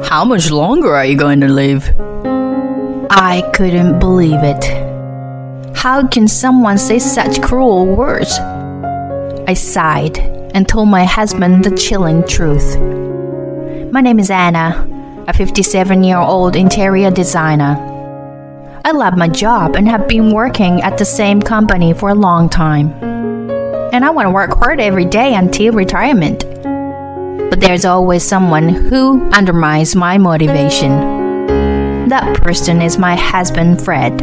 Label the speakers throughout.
Speaker 1: How much longer are you going to live?
Speaker 2: I couldn't believe it. How can someone say such cruel words? I sighed and told my husband the chilling truth. My name is Anna, a 57-year-old interior designer. I love my job and have been working at the same company for a long time. And I want to work hard every day until retirement. But there's always someone who undermines my motivation. That person is my husband, Fred.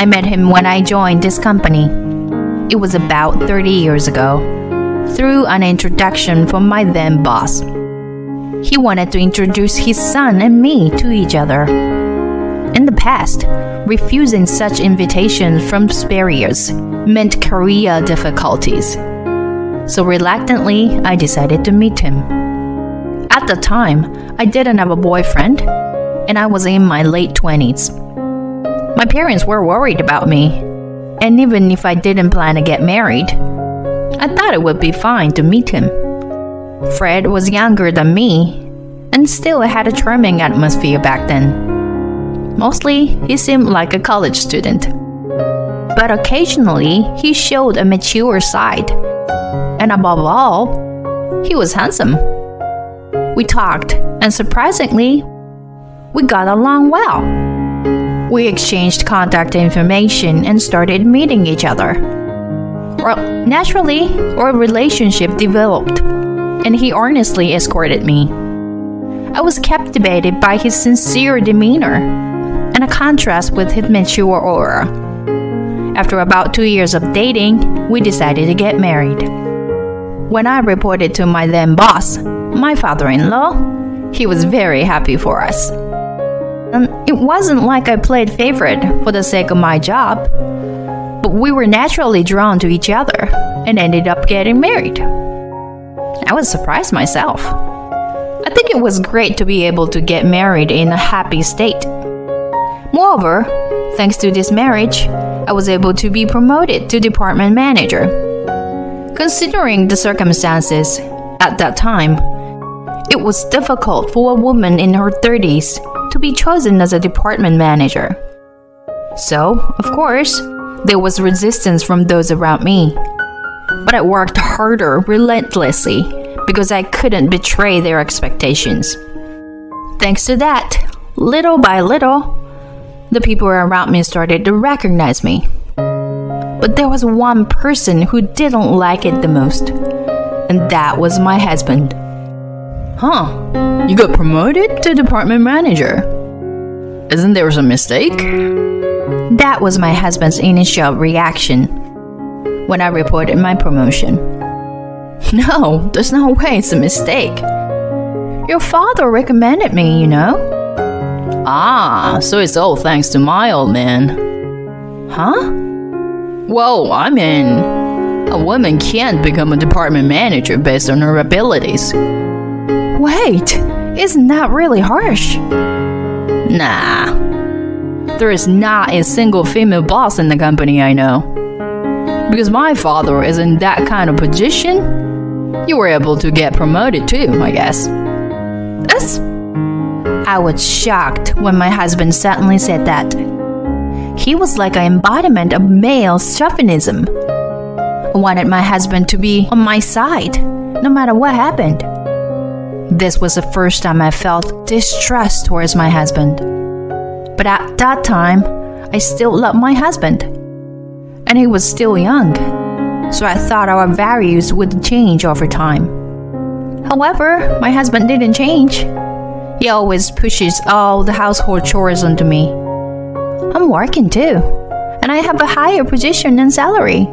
Speaker 2: I met him when I joined this company. It was about 30 years ago, through an introduction from my then boss. He wanted to introduce his son and me to each other. In the past, refusing such invitations from superiors meant career difficulties. So reluctantly, I decided to meet him. At the time, I didn't have a boyfriend, and I was in my late 20s. My parents were worried about me, and even if I didn't plan to get married, I thought it would be fine to meet him. Fred was younger than me, and still had a charming atmosphere back then. Mostly, he seemed like a college student. But occasionally, he showed a mature side. And above all, he was handsome. We talked, and surprisingly, we got along well. We exchanged contact information and started meeting each other. Well, naturally, our relationship developed, and he earnestly escorted me. I was captivated by his sincere demeanor and a contrast with his mature aura. After about 2 years of dating, we decided to get married. When I reported to my then boss, my father-in-law, he was very happy for us. And it wasn't like I played favorite for the sake of my job, but we were naturally drawn to each other and ended up getting married. I was surprised myself. I think it was great to be able to get married in a happy state. Moreover, thanks to this marriage, I was able to be promoted to department manager. Considering the circumstances at that time, it was difficult for a woman in her 30s to be chosen as a department manager. So, of course, there was resistance from those around me. But I worked harder relentlessly because I couldn't betray their expectations. Thanks to that, little by little, the people around me started to recognize me. But there was one person who didn't like it the most, and that was my husband.
Speaker 1: Huh, you got promoted to department manager. Isn't there some mistake?
Speaker 2: That was my husband's initial reaction when I reported my promotion.
Speaker 1: No, there's no way it's a mistake.
Speaker 2: Your father recommended me, you know.
Speaker 1: Ah, so it's all thanks to my old man.
Speaker 2: Huh?
Speaker 1: Well, I mean, a woman can't become a department manager based on her abilities.
Speaker 2: Wait, isn't that really harsh?
Speaker 1: Nah. There is not a single female boss in the company I know. Because my father is in that kind of position, you were able to get promoted too, I guess.
Speaker 2: I was shocked when my husband suddenly said that. He was like an embodiment of male chauvinism. I wanted my husband to be on my side, no matter what happened. This was the first time I felt distrust towards my husband. But at that time, I still loved my husband. And he was still young, so I thought our values would change over time. However, my husband didn't change. He always pushes all the household chores onto me. I'm working too, and I have a higher position and salary.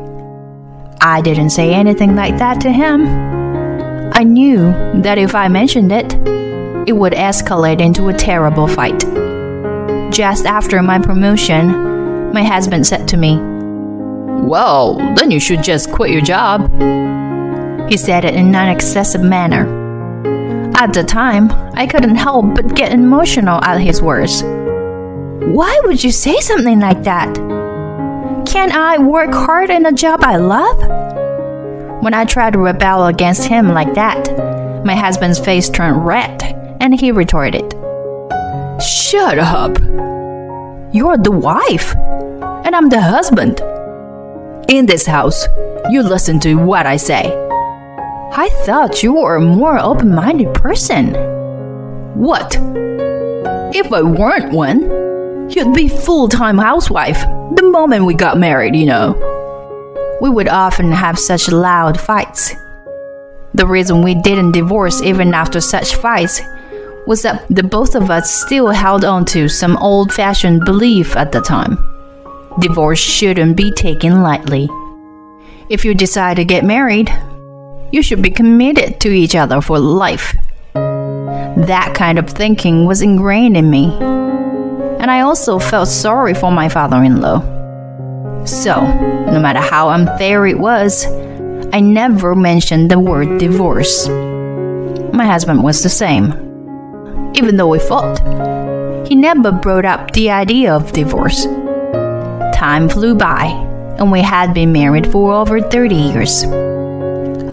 Speaker 2: I didn't say anything like that to him. I knew that if I mentioned it, it would escalate into a terrible fight. Just after my promotion, my husband said to me,
Speaker 1: "Well, then you should just quit your job."
Speaker 2: He said it in an excessive manner. At the time, I couldn't help but get emotional at his words. Why would you say something like that? Can't I work hard in a job I love? When I tried to rebel against him like that, my husband's face turned red and he retorted,
Speaker 1: "Shut up.
Speaker 2: "You're the wife, and I'm the husband.
Speaker 1: In this house, you listen to what I say."
Speaker 2: I thought you were a more open-minded person."
Speaker 1: "What? If I weren't one, you'd be full-time housewife the moment we got married, you know."
Speaker 2: We would often have such loud fights. The reason we didn't divorce even after such fights was that the both of us still held on to some old-fashioned belief at the time. Divorce shouldn't be taken lightly. If you decide to get married, you should be committed to each other for life. That kind of thinking was ingrained in me, and I also felt sorry for my father-in-law. So, no matter how unfair it was, I never mentioned the word divorce. My husband was the same. Even though we fought, he never brought up the idea of divorce. Time flew by, and we had been married for over 30 years.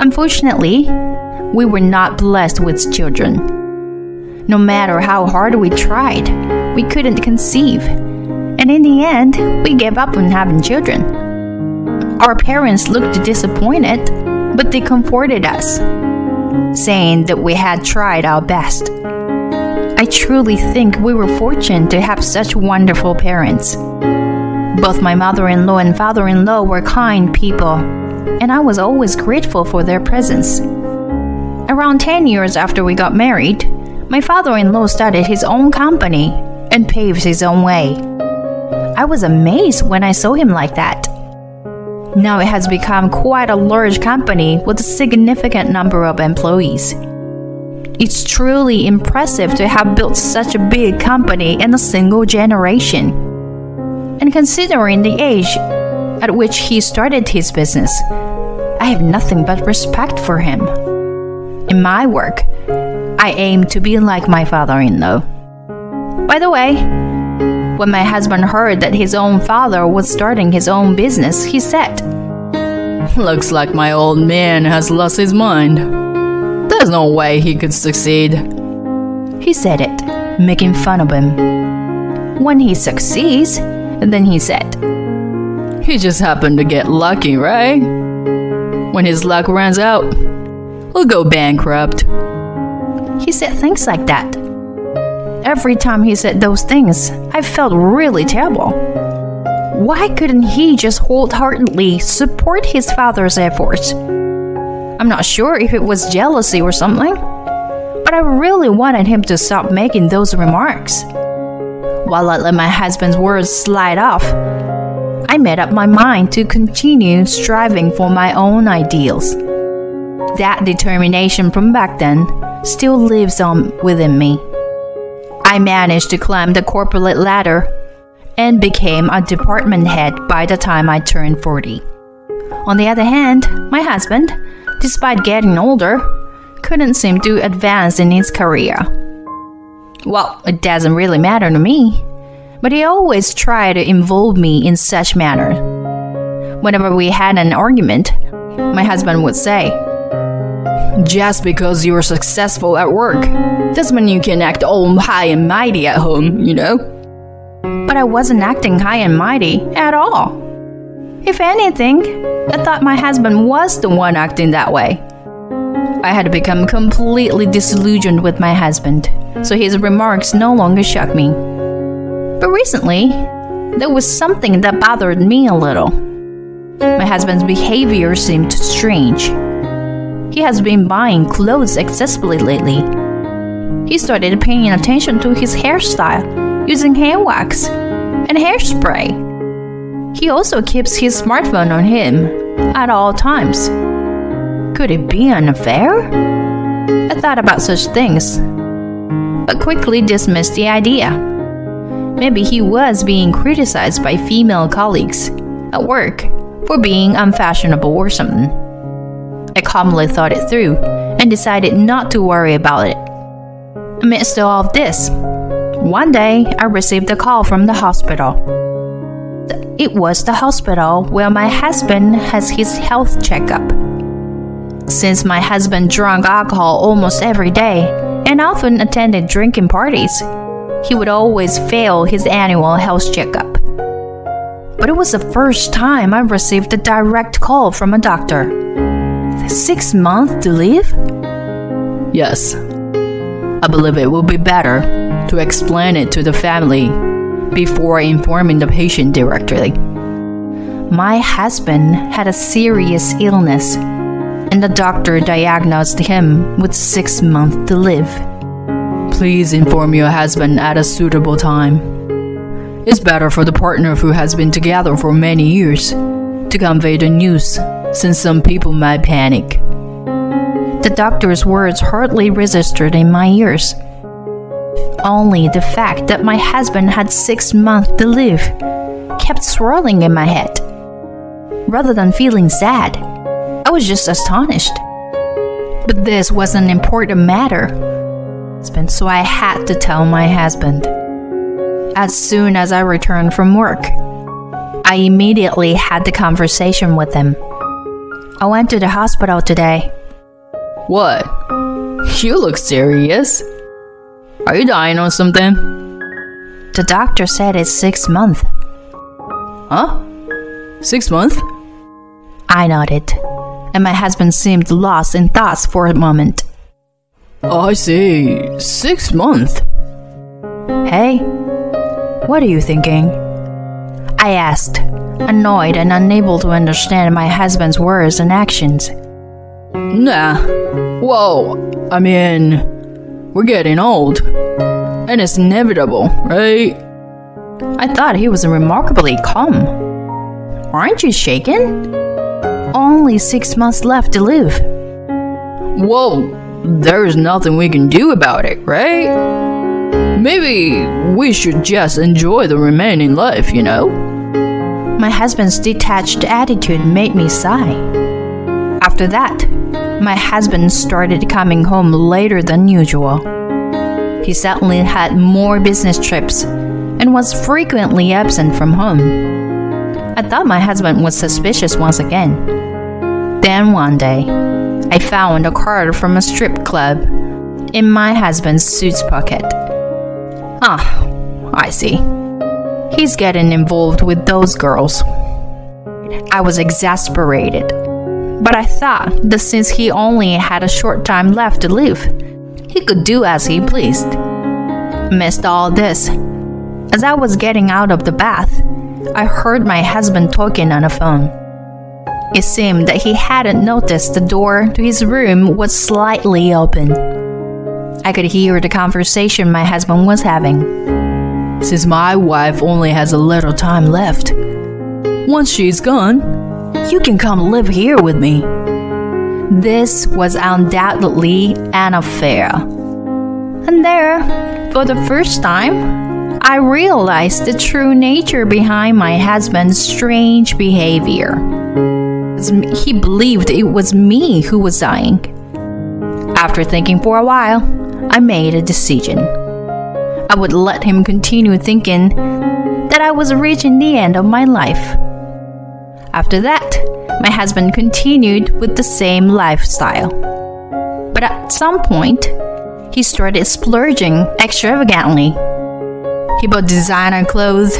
Speaker 2: Unfortunately, we were not blessed with children. No matter how hard we tried, we couldn't conceive, and in the end, we gave up on having children. Our parents looked disappointed, but they comforted us, saying that we had tried our best. I truly think we were fortunate to have such wonderful parents. Both my mother-in-law and father-in-law were kind people, and I was always grateful for their presence. Around 10 years after we got married, my father-in-law started his own company and paved his own way. I was amazed when I saw him like that. Now it has become quite a large company with a significant number of employees. It's truly impressive to have built such a big company in a single generation. And considering the age at which he started his business, I have nothing but respect for him. In my work, I aim to be like my father-in-law. By the way, when my husband heard that his own father was starting his own business, he said,
Speaker 1: "Looks like my old man has lost his mind. There's no way he could succeed."
Speaker 2: He said it, making fun of him. When he succeeds, then he said,
Speaker 1: "He just happened to get lucky, right? When his luck runs out, he'll go bankrupt."
Speaker 2: He said things like that. Every time he said those things, I felt really terrible. Why couldn't he just wholeheartedly support his father's efforts? I'm not sure if it was jealousy or something, but I really wanted him to stop making those remarks. While I let my husband's words slide off, I made up my mind to continue striving for my own ideals. That determination from back then still lives on within me. I managed to climb the corporate ladder and became a department head by the time I turned 40. On the other hand, my husband, despite getting older, couldn't seem to advance in his career. Well, it doesn't really matter to me, but he always tried to involve me in such manner. Whenever we had an argument, my husband would say,
Speaker 1: "Just because you're successful at work doesn't mean you can act all high and mighty at home, you know?"
Speaker 2: But I wasn't acting high and mighty at all. If anything, I thought my husband was the one acting that way. I had become completely disillusioned with my husband, so his remarks no longer shocked me. But recently, there was something that bothered me a little. My husband's behavior seemed strange. He has been buying clothes excessively lately. He started paying attention to his hairstyle, using hand wax and hairspray. He also keeps his smartphone on him at all times. Could it be an affair? I thought about such things, but quickly dismissed the idea. Maybe he was being criticized by female colleagues at work for being unfashionable or something. I calmly thought it through and decided not to worry about it. Amidst all of this, one day I received a call from the hospital. It was the hospital where my husband has his health checkup. Since my husband drank alcohol almost every day and often attended drinking parties. He would always fail his annual health checkup. But it was the first time I received a direct call from a doctor. 6 months to live?
Speaker 1: Yes. I believe it will be better to explain it to the family before informing the patient directly.
Speaker 2: My husband had a serious illness, and the doctor diagnosed him with 6 months to live.
Speaker 1: Please inform your husband at a suitable time. It's better for the partner who has been together for many years to convey the news, since some people might panic.
Speaker 2: The doctor's words hardly registered in my ears. Only the fact that my husband had 6 months to live kept swirling in my head. Rather than feeling sad, I was just astonished. But this was an important matter, so I had to tell my husband. As soon as I returned from work, I immediately had the conversation with him. I went to the hospital today.
Speaker 1: What? You look serious. Are you dying or something?
Speaker 2: The doctor said it's 6 months.
Speaker 1: Huh? 6 months?
Speaker 2: I nodded, and my husband seemed lost in thoughts for a moment.
Speaker 1: I see. 6 months.
Speaker 2: Hey, what are you thinking? I asked, annoyed and unable to understand my husband's words and actions.
Speaker 1: Nah. Well, I mean, we're getting old. And it's inevitable, right?
Speaker 2: I thought he was remarkably calm. Aren't you shaken? Only 6 months left to live.
Speaker 1: Well, there's nothing we can do about it, right? Maybe we should just enjoy the remaining life, you know?
Speaker 2: My husband's detached attitude made me sigh. After that, my husband started coming home later than usual. He suddenly had more business trips and was frequently absent from home. I thought my husband was suspicious once again. Then one day, I found a card from a strip club in my husband's suit's pocket. Ah, I see. He's getting involved with those girls. I was exasperated, but I thought that since he only had a short time left to live, he could do as he pleased. Amidst all this, as I was getting out of the bath, I heard my husband talking on the phone. It seemed that he hadn't noticed the door to his room was slightly open. I could hear the conversation my husband was having.
Speaker 1: Since my wife only has a little time left, once she's gone, you can come live here with me.
Speaker 2: This was undoubtedly an affair. And there, for the first time, I realized the true nature behind my husband's strange behavior. He believed it was me who was dying. After thinking for a while, I made a decision. I would let him continue thinking that I was reaching the end of my life. After that, my husband continued with the same lifestyle. But at some point, he started splurging extravagantly. He bought designer clothes,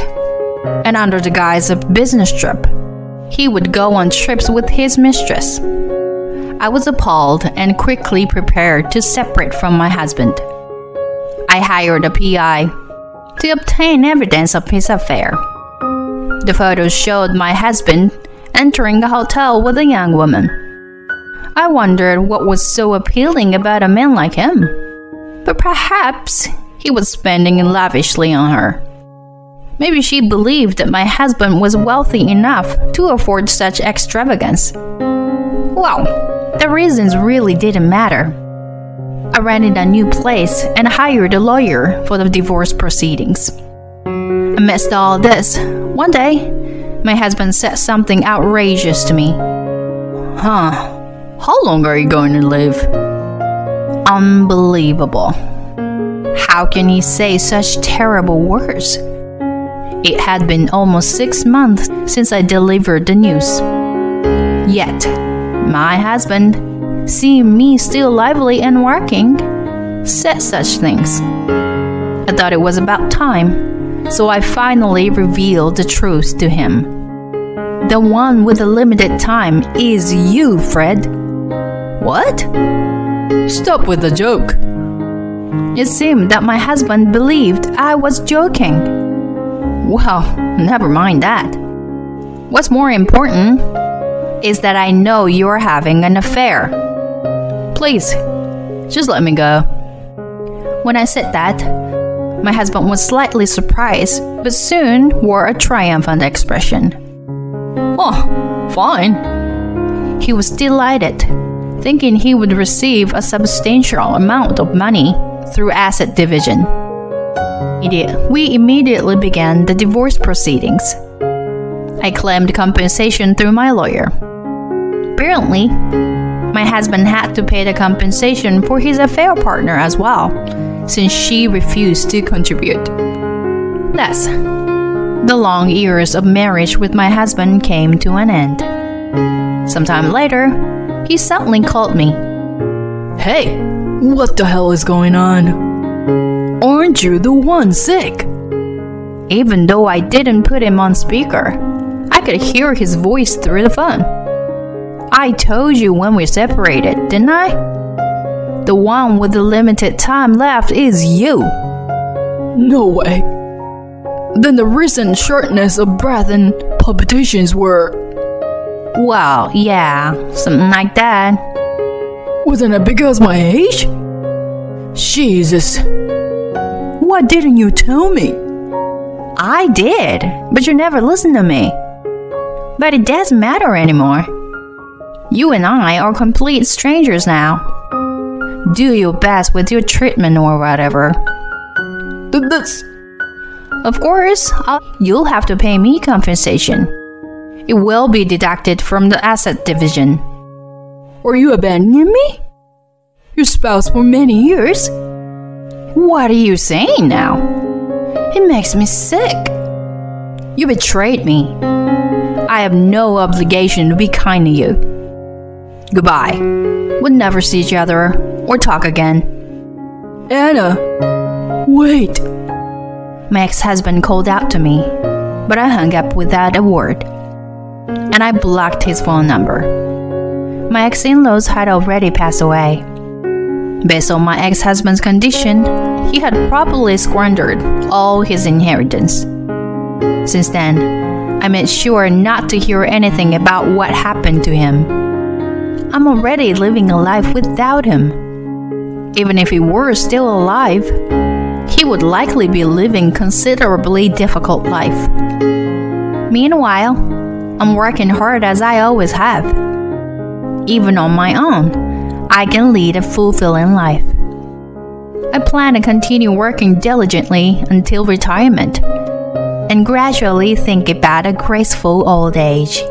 Speaker 2: and under the guise of business trip, he would go on trips with his mistress. I was appalled and quickly prepared to separate from my husband. I hired a PI to obtain evidence of his affair. The photos showed my husband entering a hotel with a young woman. I wondered what was so appealing about a man like him. But perhaps he was spending lavishly on her. Maybe she believed that my husband was wealthy enough to afford such extravagance. Well, the reasons really didn't matter. I rented a new place and hired a lawyer for the divorce proceedings. Amidst all this, one day, my husband said something outrageous to me.
Speaker 1: Huh, how long are you going to live?
Speaker 2: Unbelievable. How can he say such terrible words? It had been almost 6 months since I delivered the news. Yet, my husband, seeing me still lively and working, said such things. I thought it was about time, so I finally revealed the truth to him. The one with the limited time is you, Fred.
Speaker 1: What? Stop with the joke.
Speaker 2: It seemed that my husband believed I was joking.
Speaker 1: Well, never mind that.
Speaker 2: What's more important is that I know you're having an affair.
Speaker 1: Please, just let me go.
Speaker 2: When I said that, my husband was slightly surprised, but soon wore a triumphant expression.
Speaker 1: Oh, fine.
Speaker 2: He was delighted, thinking he would receive a substantial amount of money through asset division. We immediately began the divorce proceedings. I claimed compensation through my lawyer. Apparently, my husband had to pay the compensation for his affair partner as well, since she refused to contribute. Thus, the long years of marriage with my husband came to an end. Sometime later, he suddenly called me.
Speaker 1: Hey, what the hell is going on? Aren't you the one sick?
Speaker 2: Even though I didn't put him on speaker, I could hear his voice through the phone. I told you when we separated, didn't I? The one with the limited time left is you.
Speaker 1: No way. Then the recent shortness of breath and palpitations were...
Speaker 2: Well, yeah, something like that.
Speaker 1: Wasn't it because my age? Jesus. Why didn't you tell me?
Speaker 2: I did, but you never listened to me. But it doesn't matter anymore. You and I are complete strangers now. Do your best with your treatment or whatever.
Speaker 1: That's...
Speaker 2: Of course, you'll have to pay me compensation. It will be deducted from the asset division.
Speaker 1: Are you abandoning me? Your spouse for many years?
Speaker 2: What are you saying now? It makes me sick. You betrayed me. I have no obligation to be kind to you. Goodbye. We'll never see each other or talk again.
Speaker 1: Anna, wait.
Speaker 2: My ex-husband called out to me, but I hung up without a word. And I blocked his phone number. My ex-in-laws had already passed away. Based on my ex-husband's condition, he had probably squandered all his inheritance. Since then, I made sure not to hear anything about what happened to him. I'm already living a life without him. Even if he were still alive, he would likely be living considerably difficult life. Meanwhile, I'm working hard as I always have. Even on my own, I can lead a fulfilling life. I plan to continue working diligently until retirement and gradually think about a graceful old age.